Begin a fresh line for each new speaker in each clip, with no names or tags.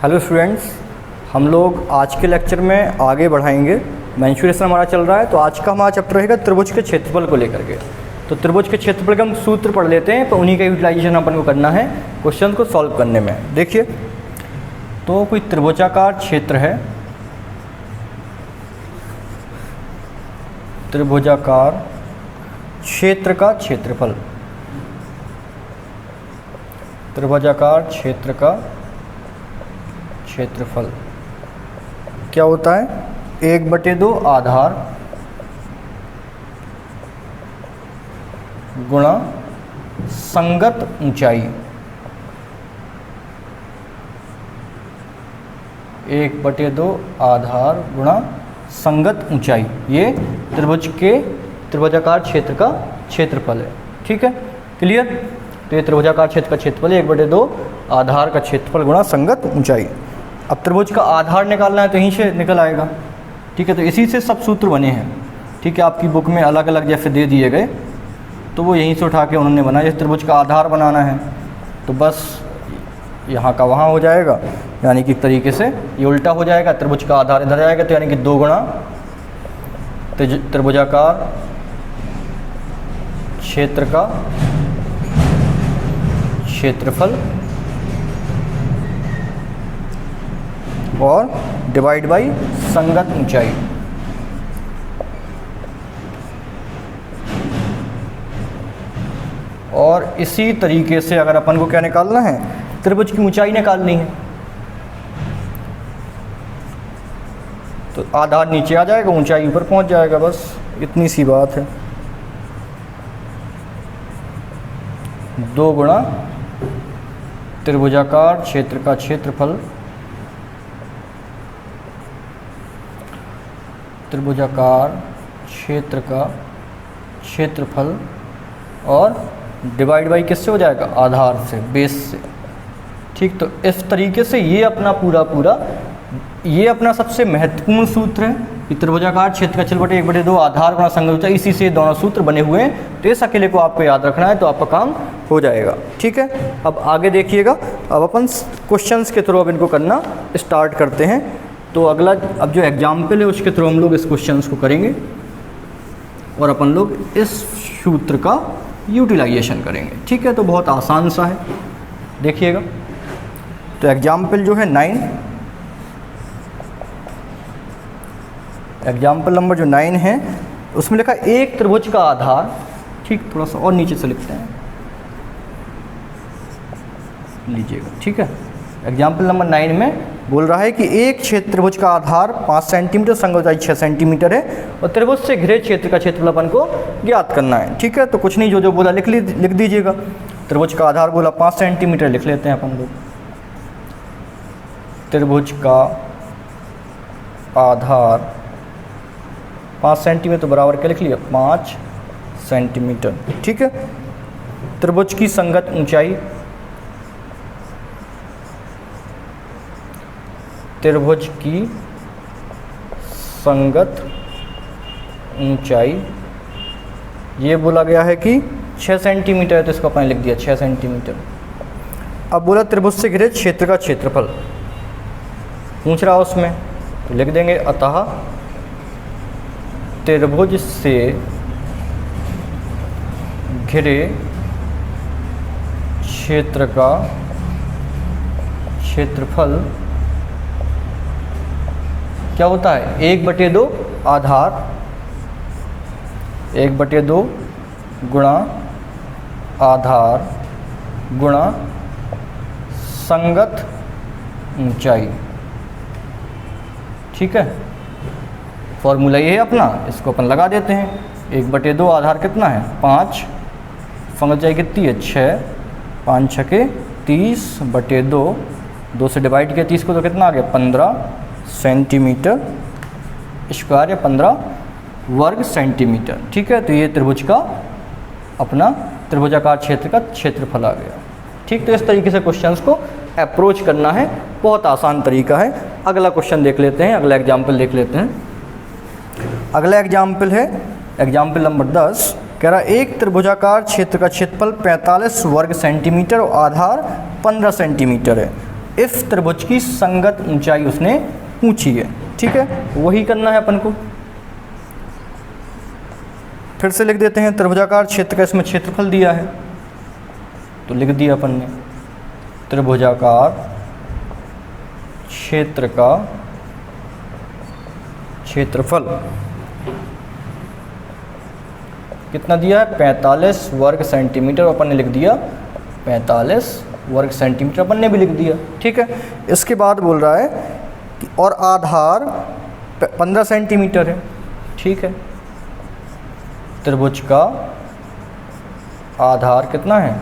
Hello students, हम लोग आज के लेक्चर में आगे बढ़ाएंगे। मेंसुरेशन हमारा चल रहा है, तो आज का हमारा चैप्टर रहेगा त्रिभुज के क्षेत्रफल को लेकर के। तो त्रिभुज के क्षेत्रफल के हम सूत्र पढ़ लेते हैं, तो उन्हीं का यूटिलाइजेशन अपन को करना है क्वेश्चन को सॉल्व करने में। देखिए, तो कोई त्रिभुजाकार क्षेत्र है, त्रिभुजाकार क्षेत्र का क्षेत्रफल, त्रिभुजाकार क्षेत्र का क्षेत्रफल क्या होता है? 1/2 आधार गुणा संगत ऊंचाई। 1/2 आधार गुणा संगत ऊंचाई, ये त्रिभुजाकार क्षेत्र का क्षेत्रफल है। ठीक है, क्लियर? तो ये त्रिभुजाकार क्षेत्र का क्षेत्रफल है 1/2 आधार का क्षेत्रफल गुणा संगत ऊंचाई। अब त्रिभुज का आधार निकालना है तो यहीं से निकल आएगा। ठीक है, तो इसी से सब सूत्र बने हैं। ठीक है, आपकी बुक में अलग अलग जैसे दे दिए गए, तो वो यहीं से उठा के उन्होंने बनाया। जैसे त्रिभुज का आधार बनाना है तो बस यहाँ का वहाँ हो जाएगा, यानी कि तरीके से ये उल्टा हो जाएगा। त्रिभुज का आधार इधर जाएगा, तो यानी कि 2 गुणा त्रिभुजाकार क्षेत्र का क्षेत्रफल और डिवाइड बाई संगत ऊंचाई। और इसी तरीके से अगर अपन को क्या निकालना है, त्रिभुज की ऊंचाई निकालनी है, तो आधार नीचे आ जाएगा, ऊंचाई ऊपर पहुंच जाएगा। बस इतनी सी बात है। 2 गुणा त्रिभुजाकार क्षेत्र का क्षेत्रफल, त्रिभुजाकार क्षेत्र का क्षेत्रफल और डिवाइड बाई किससे हो जाएगा? आधार से, बेस से। ठीक, तो इस तरीके से ये अपना ये अपना सबसे महत्वपूर्ण सूत्र है कि त्रिभुजाकार क्षेत्र का क्षेत्रफल 1/2 आधार गुणा संगत ऊंचाई। इसी से दोनों सूत्र बने हुए हैं, तो इस अकेले को आपको याद रखना है तो आपका काम हो जाएगा। ठीक है, अब आगे देखिएगा। अब अपन क्वेश्चंस के थ्रू अब इनको करना स्टार्ट करते हैं। तो अगला अब जो एग्जाम्पल है उसके थ्रू हम लोग इस क्वेश्चंस को करेंगे और अपन लोग इस सूत्र का यूटिलाइजेशन करेंगे। ठीक है, तो बहुत आसान सा है, देखिएगा। तो एग्जाम्पल जो है 9, एग्जाम्पल नंबर जो 9 है उसमें लिखा एक त्रिभुज का आधार। ठीक, थोड़ा सा और नीचे से लिखते हैं, लीजिएगा। ठीक है, एग्जाम्पल नंबर 9 में बोल रहा है कि एक क्षेत्र त्रिभुज का आधार 5 सेंटीमीटर, संगत ऊंचाई 6 सेंटीमीटर है और त्रिभुज से घिरे क्षेत्र का क्षेत्रफल अपन को ज्ञात करना है। ठीक है, तो कुछ नहीं, जो बोला लिख दीजिएगा। त्रिभुज का आधार बोला 5 सेंटीमीटर, लिख लेते हैं अपन लोग। त्रिभुज का आधार 5 सेंटीमीटर, तो बराबर क्या लिख लिया? 5 सेंटीमीटर। ठीक है, त्रिभुज की संगत ऊंचाई, त्रिभुज की संगत ऊंचाई ये बोला गया है कि 6 सेंटीमीटर है, तो इसको अपने लिख दिया 6 सेंटीमीटर। अब बोला त्रिभुज से घिरे क्षेत्र का क्षेत्रफल पूछ रहा उसमें, तो लिख देंगे अतः त्रिभुज से घिरे क्षेत्र का क्षेत्रफल क्या होता है? 1/2 आधार, 1/2 गुणा आधार गुणा संगत ऊंचाई। ठीक है, फॉर्मूला ये है अपना, इसको अपन लगा देते हैं। 1/2 आधार कितना है? 5, संगत ऊंचाई कितनी है? 6, 5 छके 30/2, 2 से डिवाइड किया 30 को, तो कितना आ गया? 15 सेंटीमीटर स्क्वायर या 15 वर्ग सेंटीमीटर। ठीक है, तो ये त्रिभुज का अपना त्रिभुजाकार क्षेत्र का क्षेत्रफल आ गया। ठीक, तो इस तरीके से क्वेश्चंस को अप्रोच करना है, बहुत आसान तरीका है। अगला क्वेश्चन देख लेते हैं, अगला एग्जाम्पल देख लेते हैं। अगला एग्जाम्पल है एग्जाम्पल नंबर 10। कह रहा एक त्रिभुजाकार क्षेत्र का क्षेत्रफल 45 वर्ग सेंटीमीटर और आधार 15 सेंटीमीटर है। इस त्रिभुज की संगत ऊंचाई उसने पूछी है। ठीक है, वही करना है अपन को। फिर से लिख देते हैं, त्रिभुजाकार क्षेत्र का इसमें क्षेत्रफल दिया है, तो लिख दिया अपन ने त्रिभुजाकार क्षेत्र का क्षेत्रफल कितना दिया है, 45 वर्ग सेंटीमीटर। अपन ने लिख दिया 45 वर्ग सेंटीमीटर, अपन ने भी लिख दिया। ठीक है, इसके बाद बोल रहा है कि और आधार 15 सेंटीमीटर है। ठीक है, त्रिभुज का आधार कितना है,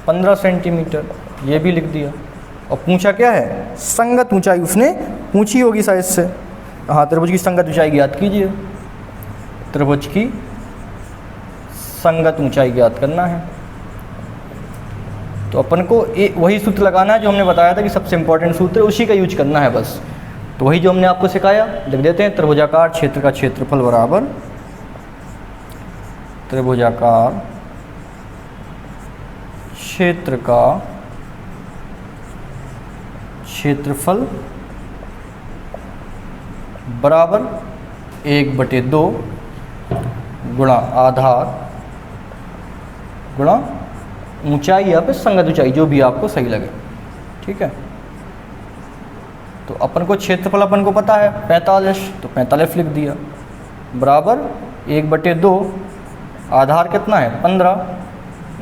15 सेंटीमीटर, ये भी लिख दिया। और पूछा क्या है, संगत ऊंचाई उसने पूछी होगी शायद से। हाँ, त्रिभुज की संगत ऊंचाई ज्ञात कीजिए। त्रिभुज की संगत ऊंचाई ज्ञात करना है, तो अपन को वही सूत्र लगाना है जो हमने बताया था कि सबसे इंपॉर्टेंट सूत्र, उसी का यूज करना है बस। तो वही जो हमने आपको सिखाया, लिख देते हैं त्रिभुजाकार क्षेत्र का क्षेत्रफल बराबर त्रिभुजाकार क्षेत्र का क्षेत्रफल बराबर 1/2 गुणा आधार गुणा ऊंचाई या फिर संगत ऊंचाई, जो भी आपको सही लगे। ठीक है, तो अपन को क्षेत्रफल अपन को पता है 45, तो 45 लिख दिया, बराबर 1/2, आधार कितना है 15,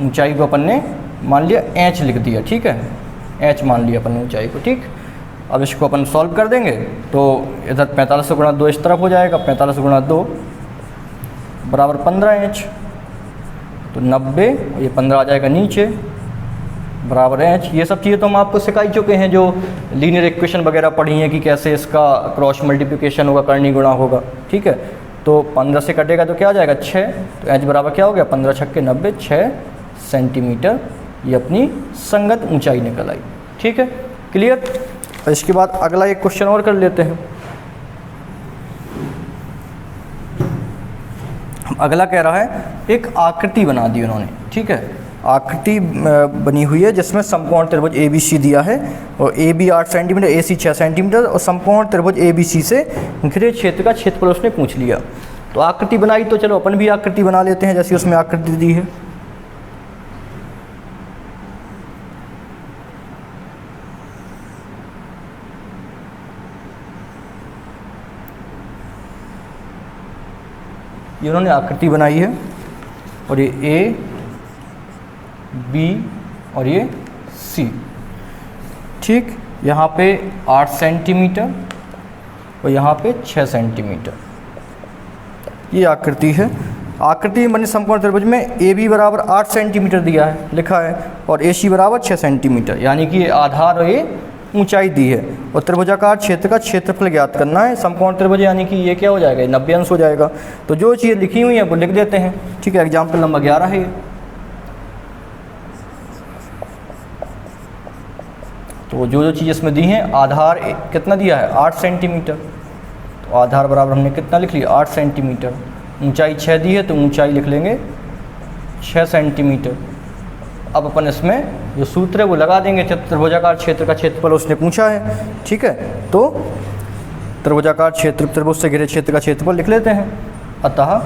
ऊंचाई को अपन ने मान लिया h लिख दिया। ठीक है, h मान लिया अपन ने ऊंचाई को। ठीक, अब इसको अपन सॉल्व कर देंगे, तो इधर 45 गुणा 2 इस तरफ हो जाएगा, 45 गुणा 2 बराबर 15h, तो 90, ये 15 आ जाएगा नीचे, बराबर h। ये सब चीज़ें तो हम आपको सिखा ही चुके हैं, जो लीनियर इक्वेशन वगैरह पढ़ी हैं कि कैसे इसका क्रॉस मल्टीप्लिकेशन होगा, कर्णी गुणा होगा। ठीक है, तो 15 से कटेगा तो क्या आ जाएगा 6, तो h बराबर क्या हो गया 15 छक्के 90, 6 सेंटीमीटर। ये अपनी संगत ऊंचाई निकल आई। ठीक है, क्लियर। इसके बाद अगला एक क्वेश्चन और कर लेते हैं। अगला कह रहा है, एक आकृति बना दी उन्होंने। ठीक है, आकृति बनी हुई है जिसमें समकोण त्रिभुज ABC दिया है, और AB 8 सेंटीमीटर, AC 6 सेंटीमीटर, और समकोण त्रिभुज ABC से घिरे क्षेत्र का क्षेत्रफल उसने पूछ लिया। तो आकृति बनाई, तो चलो अपन भी आकृति बना लेते हैं जैसी उसमें आकृति दी है। ये उन्होंने आकृति बनाई है, और ये A, B और ये C। ठीक, यहाँ पे 8 सेंटीमीटर और यहाँ पे 6 सेंटीमीटर, ये आकृति है। आकृति में बने समकोण त्रिभुज में AB बराबर 8 सेंटीमीटर दिया है, लिखा है, और AC बराबर 6 सेंटीमीटर, यानी कि ये आधार और ये ऊंचाई दी है। और त्रिभुजाकार क्षेत्र का क्षेत्रफल ज्ञात करना है। समकोण त्रिभुज यानी कि ये क्या हो जाएगा, 90 अंश हो जाएगा। तो जो चीज़ लिखी हुई है वो लिख देते हैं। ठीक है, एग्जाम्पल नंबर 11 है ये। तो जो चीज़ इसमें दी हैं, आधार कितना दिया है 8 सेंटीमीटर, तो आधार बराबर हमने कितना लिख लिया 8 सेंटीमीटर। ऊंचाई 6 दी है, तो ऊंचाई लिख लेंगे 6 सेंटीमीटर। अब अपन इसमें जो सूत्र है वो लगा देंगे। त्रिभुजाकार क्षेत्र का क्षेत्रफल उसने पूछा है। ठीक है, तो त्रिभुजाकार क्षेत्र, त्रिभुज से घिरे क्षेत्र का क्षेत्रफल लिख लेते हैं। अतः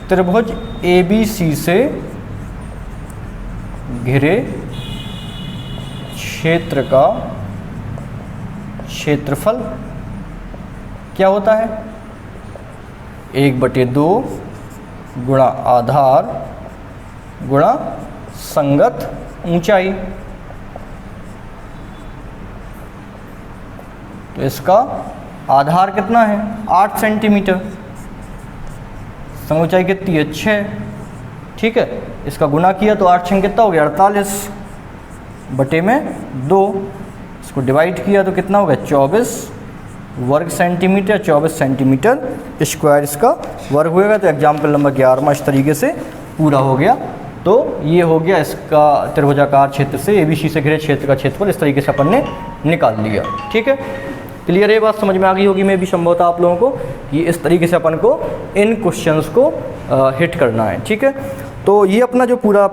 त्रिभुज ABC से घिरे क्षेत्र का क्षेत्रफल क्या होता है, 1/2 गुणा आधार गुणा संगत ऊंचाई। तो इसका आधार कितना है 8 सेंटीमीटर, संगत ऊंचाई कितनी है 6। ठीक है, इसका गुणा किया तो 8 6 कितना हो गया 48 बटे में 2। इसको डिवाइड किया तो कितना हो गया 24 वर्ग सेंटीमीटर, 24 सेंटीमीटर स्क्वायर इसका वर्ग होएगा। तो एग्जाम्पल नंबर 11 इस तरीके से पूरा हो गया। तो ये हो गया इसका त्रिभुजाकार क्षेत्र से ABC से घिरे क्षेत्र का क्षेत्रफल, इस तरीके से अपन ने निकाल लिया। ठीक है, क्लियर, ये बात समझ में आ गई होगी मैं भी संभवतः आप लोगों को। ये इस तरीके से अपन को इन क्वेश्चंस को हिट करना है। ठीक है, तो ये अपना जो पूरा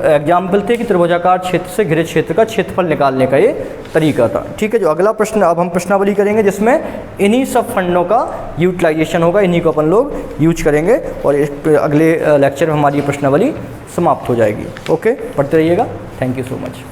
एग्जाम्पल थे कि त्रिभुजाकार क्षेत्र से घिरे क्षेत्र का क्षेत्रफल निकालने का ये तरीका था। ठीक है, जो अगला प्रश्न, अब हम प्रश्नावली करेंगे जिसमें इन्हीं सब फंडों का यूटिलाइजेशन होगा, इन्हीं को अपन लोग यूज करेंगे और अगले लेक्चर में हमारी ये प्रश्नावली समाप्त हो जाएगी। ओके, पढ़ते रहिएगा। Thank you so much.